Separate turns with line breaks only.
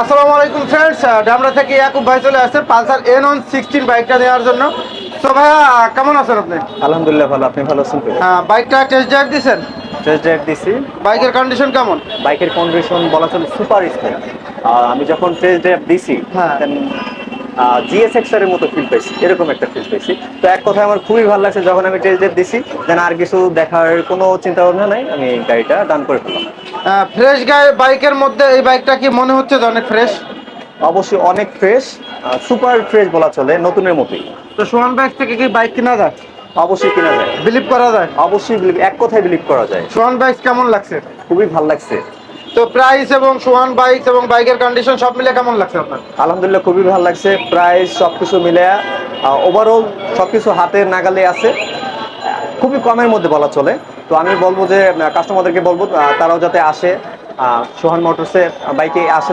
আসসালামু আলাইকুম ফ্রেন্ডস, ডামরা থেকে ইয়াকুব ভাই চলে আসছে পালসার N116 বাইকটা নেওয়ার জন্য। তো ভাইয়া কেমন আছেন আপনি?
আলহামদুলিল্লাহ ভালো। আপনি ভালো আছেন তো?
হ্যাঁ, বাইকটা টেস্ট ড্রাইভ দিয়েছেন?
টেস্ট ড্রাইভ দিছি।
বাইকের কন্ডিশন কেমন?
বাইকের কন্ডিশন বলা চলে সুপার স্মুথ। আমি যখন টেস্ট ড্রাইভ দিছি
হ্যাঁ।
দেন জিএসএক্স এর মতো ফিল পাইছি, এরকম একটা ফিল পাইছি। তো এক কথায় আমার খুবই ভালো লাগছে যখন আমি টেস্ট ড্রাইভ দিছি। দেন আর কিছু দেখার কোনো চিন্তা ভাবনা নাই, আমি গাড়িটা ডান করে ফেললাম।
ফ্রেশ বাইকের মধ্যে এই বাইকটা কি মনে হচ্ছে যে অনেক ফ্রেশ?
অবশ্যই অনেক ফ্রেশ, সুপার ফ্রেশ বলা চলে, নতুনের মতোই।
তো সোহান বাইক থেকে কি বাইক কেনা যায়?
অবশ্যই কিনা যায়,
বিলিভ করা যায়?
অবশ্যই বিলিভ, এক কথায় বিলিভ করা যায়।
সোহান বাইক কেমন লাগছে?
খুবই ভালো লাগছে।
তো প্রাইস এবং সোহান বাইক এবং বাইকের কন্ডিশন সব মিলে কেমন লাগছে আপনার?
আলহামদুলিল্লাহ খুবই ভালো লাগছে। প্রাইস সবকিছু মিলে ওভারঅল সবকিছু হাতের নাগালে আছে, খুবই কমের মধ্যে বলা চলে। তো আমি বলবো যে কাস্টমারদেরকে বলবো তারাও যাতে আসে, সোহান মোটরসের বাইকে আসে।